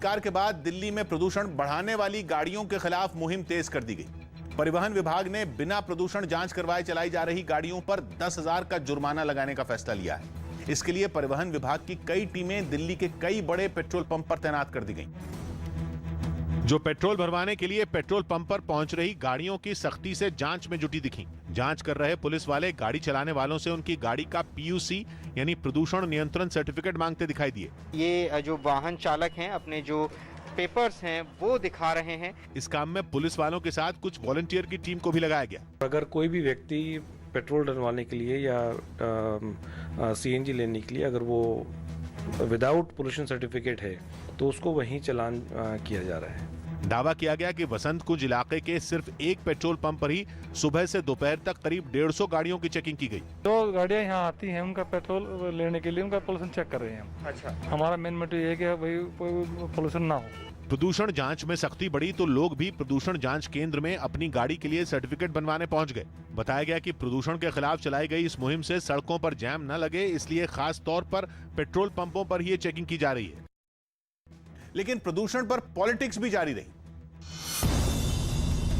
फटकार के बाद दिल्ली में प्रदूषण बढ़ाने वाली गाड़ियों के खिलाफ मुहिम तेज कर दी गई। परिवहन विभाग ने बिना प्रदूषण जांच करवाए चलाई जा रही गाड़ियों पर 10,000 का जुर्माना लगाने का फैसला लिया है। इसके लिए परिवहन विभाग की कई टीमें दिल्ली के कई बड़े पेट्रोल पंप पर तैनात कर दी गई। जो पेट्रोल भरवाने के लिए पेट्रोल पंप पर पहुंच रही गाड़ियों की सख्ती से जांच में जुटी दिखी। जांच कर रहे पुलिस वाले गाड़ी चलाने वालों से उनकी गाड़ी का पीयूसी यानी प्रदूषण नियंत्रण सर्टिफिकेट मांगते दिखाई दिए। ये जो वाहन चालक हैं अपने जो पेपर्स हैं वो दिखा रहे हैं। इस काम में पुलिस वालों के साथ कुछ वॉलंटियर की टीम को भी लगाया गया। अगर कोई भी व्यक्ति पेट्रोल डलवाने के लिए या सीएनजी लेने के लिए अगर वो विदाउट पोल्यूशन सर्टिफिकेट है तो उसको वहीं चालान किया जा रहा है। दावा किया गया कि वसंत कुंज इलाके के सिर्फ एक पेट्रोल पंप पर ही सुबह से दोपहर तक करीब 150 गाड़ियों की चेकिंग की गई। जो गाड़ियां यहाँ आती हैं उनका पेट्रोल लेने के लिए उनका पोल्यूशन चेक कर रहे हैं हम। अच्छा, हमारा मेन मोटिव ये है कि भाई कोई पोल्यूशन ना हो। प्रदूषण जांच में सख्ती बढ़ी तो लोग भी प्रदूषण जांच केंद्र में अपनी गाड़ी के लिए सर्टिफिकेट बनवाने पहुंच गए। बताया गया कि प्रदूषण के खिलाफ चलाई गई इस मुहिम से सड़कों पर जैम न लगे, इसलिए खास तौर पर पेट्रोल पंपों पर ही ये चेकिंग की जा रही है। लेकिन प्रदूषण पर पॉलिटिक्स भी जारी रही।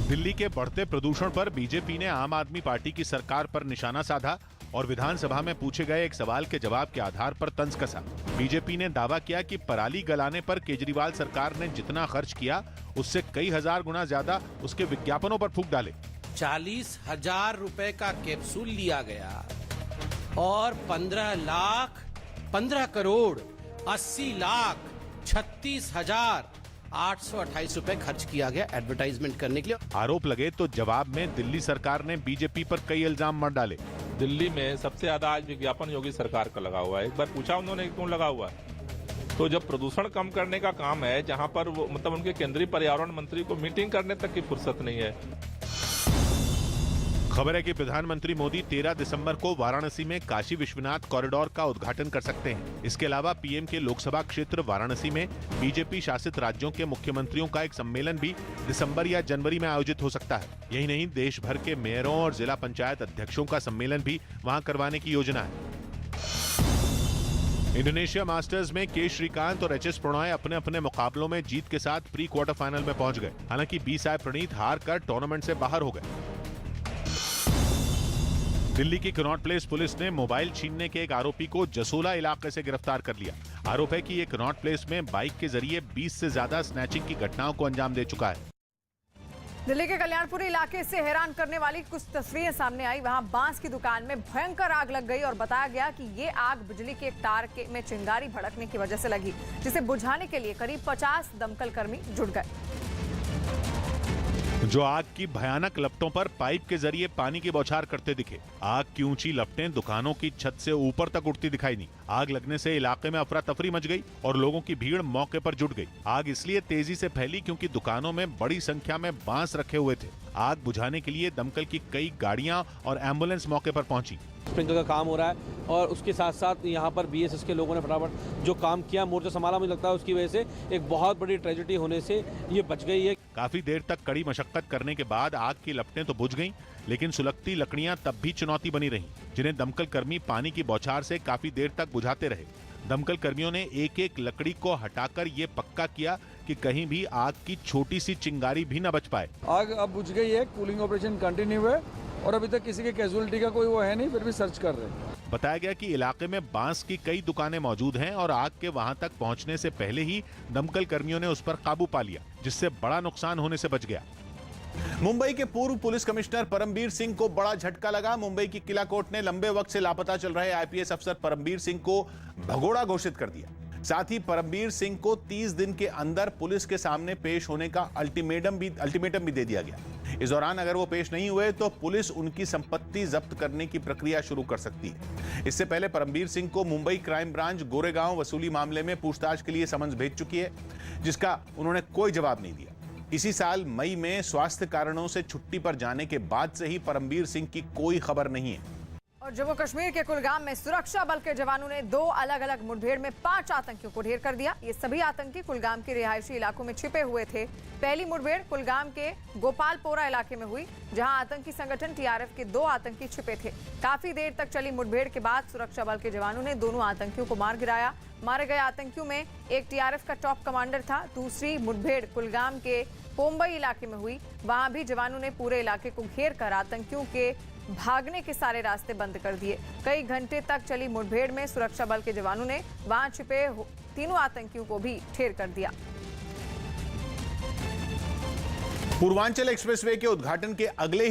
दिल्ली के बढ़ते प्रदूषण पर बीजेपी ने आम आदमी पार्टी की सरकार पर निशाना साधा और विधानसभा में पूछे गए एक सवाल के जवाब के आधार पर तंज कसा। बीजेपी ने दावा किया कि पराली गलाने पर केजरीवाल सरकार ने जितना खर्च किया उससे कई हजार गुना ज्यादा उसके विज्ञापनों पर फूंक डाले। 40,000 रुपए का कैप्सूल लिया गया और 15 करोड़ 80 लाख 36,828 रुपए खर्च किया गया एडवर्टाइजमेंट करने के लिए। आरोप लगे तो जवाब में दिल्ली सरकार ने बीजेपी पर कई इल्जाम मर डाले। दिल्ली में सबसे ज्यादा आज विज्ञापन योगी सरकार का लगा हुआ है। एक बार पूछा उन्होंने क्यों लगा हुआ है, तो जब प्रदूषण कम करने का काम है, जहां पर वो मतलब उनके केंद्रीय पर्यावरण मंत्री को मीटिंग करने तक की फुर्सत नहीं है। खबर है कि प्रधानमंत्री मोदी 13 दिसंबर को वाराणसी में काशी विश्वनाथ कॉरिडोर का उद्घाटन कर सकते हैं। इसके अलावा पीएम के लोकसभा क्षेत्र वाराणसी में बीजेपी शासित राज्यों के मुख्यमंत्रियों का एक सम्मेलन भी दिसंबर या जनवरी में आयोजित हो सकता है। यही नहीं, देश भर के मेयरों और जिला पंचायत अध्यक्षों का सम्मेलन भी वहां करवाने की योजना है। इंडोनेशिया मास्टर्स में के श्रीकांत और एचएस प्रणॉय अपने अपने मुकाबलों में जीत के साथ प्री क्वार्टर फाइनल में पहुंच गए। हालांकि बी साई प्रणीत हार कर टूर्नामेंट से बाहर हो गए। दिल्ली की कनॉट प्लेस पुलिस ने मोबाइल छीनने के एक आरोपी को जसोला इलाके से गिरफ्तार कर लिया। आरोप है कि ये कनॉट प्लेस में बाइक के जरिए 20 से ज्यादा स्नैचिंग की घटनाओं को अंजाम दे चुका है। दिल्ली के कल्याणपुरी इलाके से हैरान करने वाली कुछ तस्वीरें सामने आई। वहां बांस की दुकान में भयंकर आग लग गई और बताया गया कि ये आग बिजली के एक तार में चिंगारी भड़कने की वजह से लगी, जिसे बुझाने के लिए करीब 50 दमकल कर्मी जुट गए। जो आग की भयानक लपटों पर पाइप के जरिए पानी की बौछार करते दिखे। आग की ऊंची लपटें दुकानों की छत से ऊपर तक उठती दिखाई दी। आग लगने से इलाके में अफरा तफरी मच गई और लोगों की भीड़ मौके पर जुट गई। आग इसलिए तेजी से फैली क्योंकि दुकानों में बड़ी संख्या में बांस रखे हुए थे। आग बुझाने के लिए दमकल की कई गाड़ियां और एम्बुलेंस मौके पर पहुंची। स्प्रिंकलर का काम हो रहा है और उसके साथ साथ यहाँ पर बीएसएस के लोगों ने फटाफट जो काम किया, मोर्चा संभाला, मुझे लगता है उसकी वजह से एक बहुत बड़ी ट्रेजेडी होने से ये बच गई है। काफी देर तक कड़ी मशक्कत करने के बाद आग की लपटें तो बुझ गईं, लेकिन सुलगती लकड़ियां तब भी चुनौती बनी रहीं, जिन्हें दमकल कर्मी पानी की बौछार से काफी देर तक बुझाते रहे। दमकल कर्मियों ने एक एक लकड़ी को हटाकर ये पक्का किया कि कहीं भी आग की छोटी सी चिंगारी भी न बच पाए। आग अब बुझ गई है, कूलिंग ऑपरेशन कंटिन्यू है और अभी तक किसी के कैजुअलिटी का कोई वो है नहीं, फिर भी सर्च कर रहे हैं। बताया गया कि इलाके में बांस की कई दुकानें मौजूद हैं और आग के वहां तक पहुंचने से पहले ही दमकल कर्मियों ने उस पर काबू पा लिया, जिससे बड़ा नुकसान होने से बच गया। मुंबई के पूर्व पुलिस कमिश्नर परमबीर सिंह को बड़ा झटका लगा। मुंबई की किला कोर्ट ने लंबे वक्त से लापता चल रहे आईपीएस अफसर परमबीर सिंह को भगोड़ा घोषित कर दिया। साथ ही परमबीर सिंह को 30 दिन के अंदर पुलिस के सामने पेश होने का अल्टीमेटम भी दे दिया गया। इस दौरान अगर वो पेश नहीं हुए तो पुलिस उनकी संपत्ति जब्त करने की प्रक्रिया शुरू कर सकती है। इससे पहले परमबीर सिंह को मुंबई क्राइम ब्रांच गोरेगांव वसूली मामले में पूछताछ के लिए समन्स भेज चुकी है, जिसका उन्होंने कोई जवाब नहीं दिया। इसी साल मई में स्वास्थ्य कारणों से छुट्टी पर जाने के बाद से ही परमबीर सिंह की कोई खबर नहीं है। और और जम्मू कश्मीर के कुलगाम में सुरक्षा बल के जवानों ने 2 अलग अलग मुठभेड़ में 5 आतंकियों को ढेर कर दिया। ये सभी आतंकी कुलगाम के रिहायशी इलाकों में छिपे हुए थे। पहली मुठभेड़ कुलगाम के गोपालपोरा इलाके में हुई, जहां आतंकी संगठन टीआरएफ के 2 आतंकी छिपे थे। काफी देर तक चली मुठभेड़ के बाद सुरक्षा बल के जवानों ने दोनों आतंकियों को मार गिराया। मारे गए आतंकियों में एक टीआरएफ का टॉप कमांडर था। दूसरी मुठभेड़ कुलगाम के पोम्बई इलाके में हुई। वहां भी जवानों ने पूरे इलाके को घेर कर आतंकियों के भागने के सारे रास्ते बंद कर दिए। कई घंटे तक चली मुठभेड़ में सुरक्षा बल के जवानों ने वहां छिपे तीनों आतंकियों को भी ढेर कर दिया। पूर्वांचल एक्सप्रेसवे के उद्घाटन के अगले